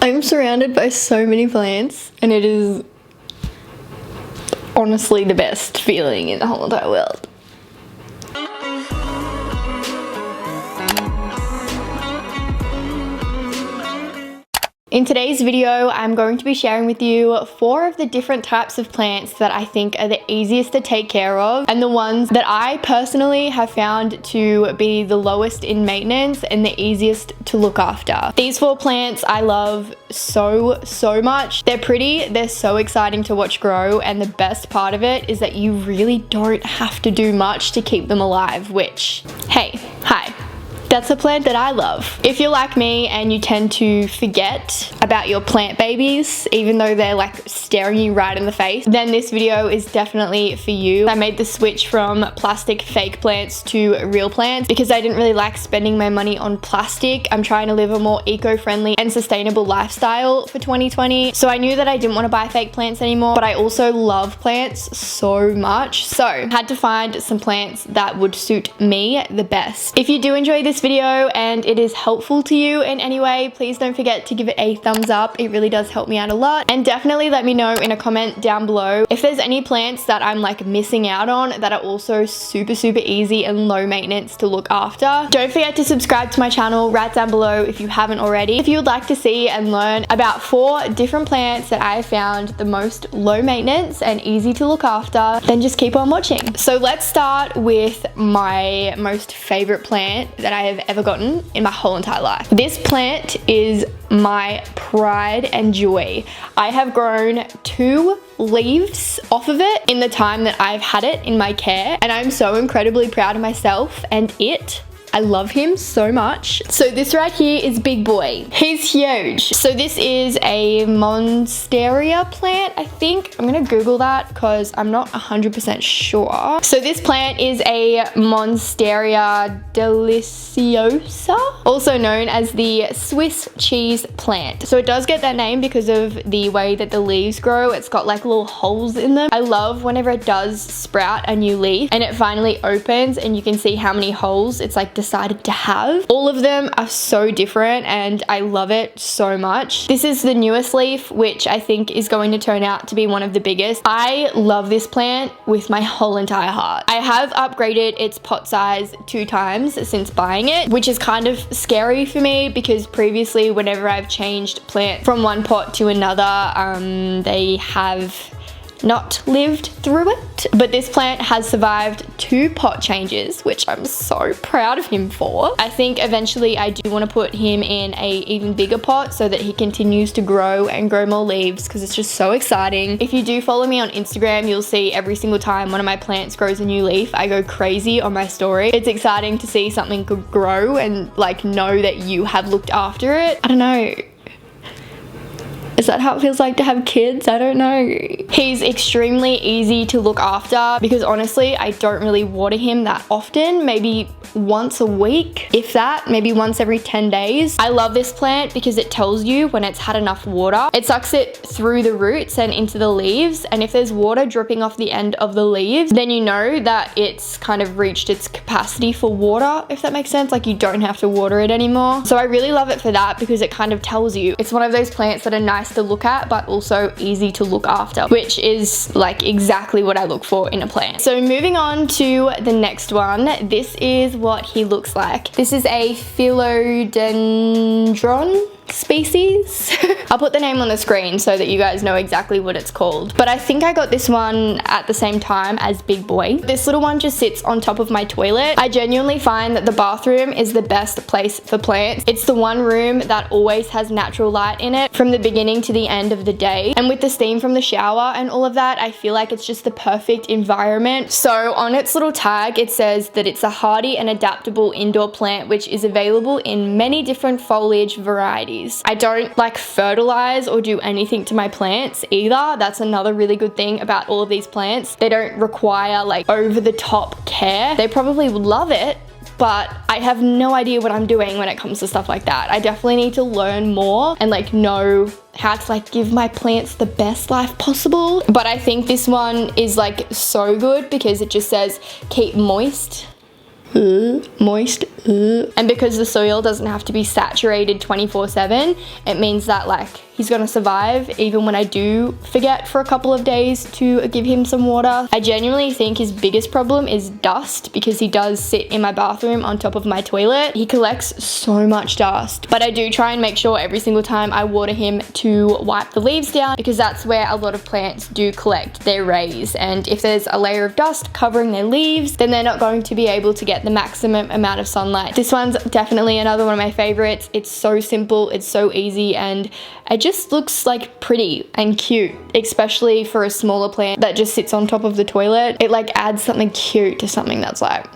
I'm surrounded by so many plants and it is honestly the best feeling in the whole entire world. In today's video, I'm going to be sharing with you 4 of the different types of plants that I think are the easiest to take care of and the ones that I personally have found to be the lowest in maintenance and the easiest to look after. These 4 plants I love so much. They're pretty, they're so exciting to watch grow, and the best part of it is that you really don't have to do much to keep them alive, which, hey, hi. That's a plant that I love. If you're like me and you tend to forget about your plant babies, even though they're like staring you right in the face, then this video is definitely for you. I made the switch from plastic fake plants to real plants because I didn't really like spending my money on plastic. I'm trying to live a more eco-friendly and sustainable lifestyle for 2020. So I knew that I didn't want to buy fake plants anymore, but I also love plants so much. So I had to find some plants that would suit me the best. If you do enjoy this video and it is helpful to you in any way, please don't forget to give it a thumbs up. It really does help me out a lot, and definitely let me know in a comment down below if there's any plants that I'm like missing out on that are also super easy and low maintenance to look after. Don't forget to subscribe to my channel right down below if you haven't already. If you would like to see and learn about 4 different plants that I found the most low maintenance and easy to look after, then just keep on watching. So let's start with my most favorite plant that I have ever gotten in my whole entire life. This plant is my pride and joy. I have grown 2 leaves off of it in the time that I've had it in my care, and I'm so incredibly proud of myself and it. I love him so much. So this right here is Big Boy. He's huge. So this is a Monstera plant, I think. I'm gonna Google that because I'm not 100% sure. So this plant is a Monstera Deliciosa, also known as the Swiss cheese plant. So it does get that name because of the way that the leaves grow. It's got like little holes in them. I love whenever it does sprout a new leaf and it finally opens and you can see how many holes it's like decided to have. All of them are so different and I love it so much. This is the newest leaf, which I think is going to turn out to be one of the biggest. I love this plant with my whole entire heart. I have upgraded its pot size 2 times since buying it, which is kind of scary for me because previously whenever I've changed plant from one pot to another, they have not lived through it. But this plant has survived 2 pot changes, which I'm so proud of him for. I think eventually I do want to put him in a even bigger pot so that he continues to grow and grow more leaves because it's just so exciting. If you do follow me on Instagram, you'll see every single time one of my plants grows a new leaf, I go crazy on my story. It's exciting to see something grow and like know that you have looked after it. I don't know. Is that how it feels like to have kids? I don't know. He's extremely easy to look after because honestly, I don't really water him that often, maybe once a week, if that, maybe once every 10 days. I love this plant because it tells you when it's had enough water. It sucks it through the roots and into the leaves, and if there's water dripping off the end of the leaves, then you know that it's kind of reached its capacity for water, if that makes sense. Like you don't have to water it anymore. So I really love it for that because it kind of tells you. It's one of those plants that are nice to look at but also easy to look after, which is like exactly what I look for in a plant. So moving on to the next one, this is what he looks like. This is a Philodendron species. I'll put the name on the screen so that you guys know exactly what it's called. But I think I got this one at the same time as Big Boy. This little one just sits on top of my toilet. I genuinely find that the bathroom is the best place for plants. It's the one room that always has natural light in it from the beginning to the end of the day. And with the steam from the shower and all of that, I feel like it's just the perfect environment. So on its little tag, it says that it's a hardy and adaptable indoor plant which is available in many different foliage varieties. I don't like fertilize or do anything to my plants either. That's another really good thing about all of these plants. They don't require like over the top care. They probably would love it, but I have no idea what I'm doing when it comes to stuff like that. I definitely need to learn more and like know how to like give my plants the best life possible. But I think this one is like so good because it just says keep moist moist. And because the soil doesn't have to be saturated 24/7, it means that like he's gonna survive even when I do forget for a couple of days to give him some water. I genuinely think his biggest problem is dust, because he does sit in my bathroom on top of my toilet. He collects so much dust, but I do try and make sure every single time I water him to wipe the leaves down, because that's where a lot of plants do collect their rays, and if there's a layer of dust covering their leaves, then they're not going to be able to get the maximum amount of sunlight. This one's definitely another one of my favorites. It's so simple, it's so easy, and it just looks like pretty and cute, especially for a smaller plant that just sits on top of the toilet. It like adds something cute to something that's like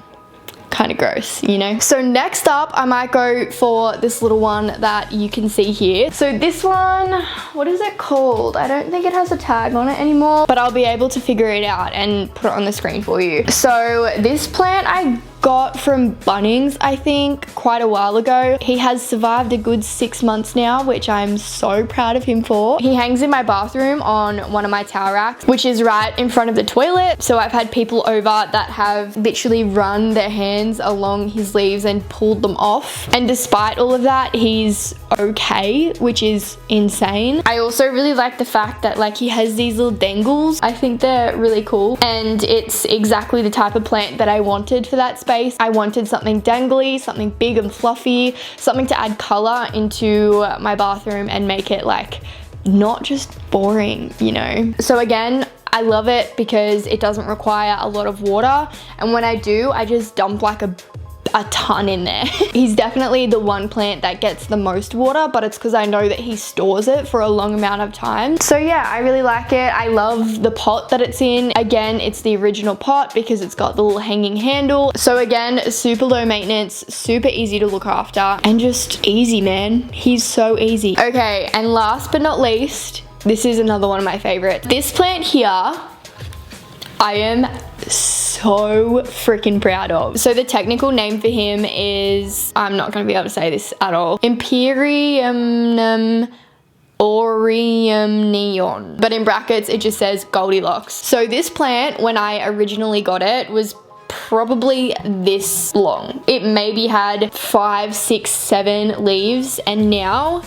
kind of gross, you know? So next up, I might go for this little one that you can see here. So this one, what is it called? I don't think it has a tag on it anymore, but I'll be able to figure it out and put it on the screen for you. So this plant I got from Bunnings, I think, quite a while ago. He has survived a good 6 months now, which I'm so proud of him for. He hangs in my bathroom on one of my towel racks, which is right in front of the toilet. So I've had people over that have literally run their hands along his leaves and pulled them off. And despite all of that, he's okay, which is insane. I also really like the fact that like he has these little dangles. I think they're really cool, and it's exactly the type of plant that I wanted for that space. I wanted something dangly, something big and fluffy, something to add color into my bathroom and make it like not just boring, you know? So again, I love it because it doesn't require a lot of water, and when I do, I just dump like a ton in there. He's definitely the one plant that gets the most water, but it's because I know that he stores it for a long amount of time. So yeah, I really like it. I love the pot that it's in. Again, it's the original pot because it's got the little hanging handle. So again, super low maintenance, super easy to look after, and just easy, man. He's so easy. Okay, and last but not least, this is another one of my favorites. This plant here, I am so freaking proud of. So the technical name for him is, I'm not going to be able to say this at all, Imperium Aureum Neon, but in brackets it just says Goldilocks. So this plant, when I originally got it, was probably this long. It maybe had 5, 6, 7 leaves, and now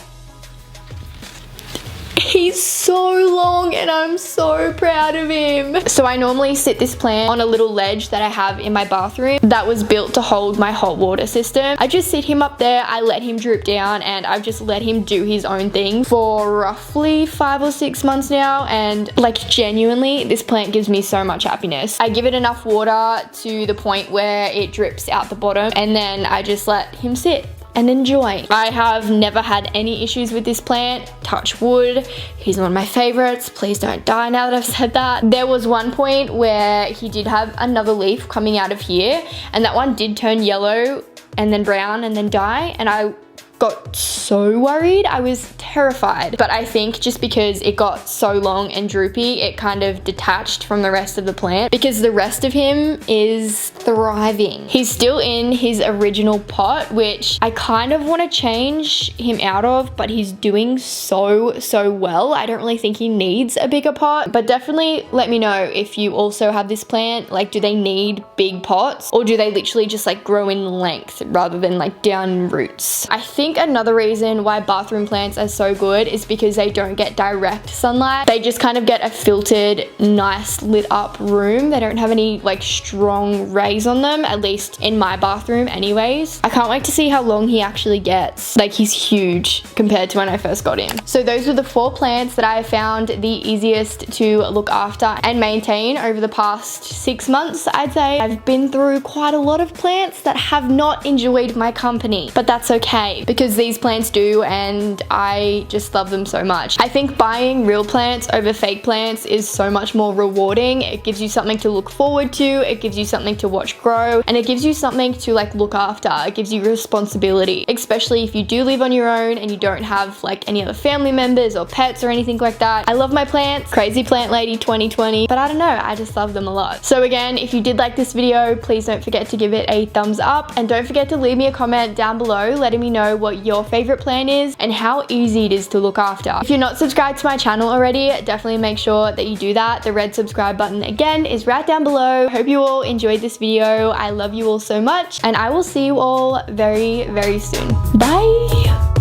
he's so long and I'm so proud of him. So I normally sit this plant on a little ledge that I have in my bathroom that was built to hold my hot water system. I just sit him up there, I let him droop down, and I've just let him do his own thing for roughly 5 or 6 months now, and like genuinely this plant gives me so much happiness. I give it enough water to the point where it drips out the bottom, and then I just let him sit and enjoy. I have never had any issues with this plant, touch wood. He's one of my favorites. Please don't die now that I've said that. There was one point where he did have another leaf coming out of here, and that one did turn yellow and then brown and then die, and I got so worried. I was terrified, but I think just because it got so long and droopy, it kind of detached from the rest of the plant, because the rest of him is thriving. He's still in his original pot, which I kind of want to change him out of, but he's doing so well. I don't really think he needs a bigger pot, but definitely let me know if you also have this plant. Like, do they need big pots, or do they literally just like grow in length rather than like down roots? I think another reason why bathroom plants are so good is because they don't get direct sunlight. They just kind of get a filtered, nice lit up room. They don't have any like strong rays on them, at least in my bathroom anyways. I can't wait to see how long he actually gets. Like, he's huge compared to when I first got him. So those were the 4 plants that I found the easiest to look after and maintain over the past 6 months, I'd say. I've been through quite a lot of plants that have not enjoyed my company, but that's okay, because these plants do, and I just love them so much. I think buying real plants over fake plants is so much more rewarding. It gives you something to look forward to, it gives you something to watch grow, and it gives you something to like look after. It gives you responsibility, especially if you do live on your own and you don't have like any other family members or pets or anything like that. I love my plants, crazy plant lady 2020, but I don't know, I just love them a lot. So again, if you did like this video, please don't forget to give it a thumbs up, and don't forget to leave me a comment down below letting me know what your favorite plant is and how easy it is to look after. If you're not subscribed to my channel already, definitely make sure that you do that. The red subscribe button again is right down below. Hope you all enjoyed this video. I love you all so much, and I will see you all very, very soon. Bye.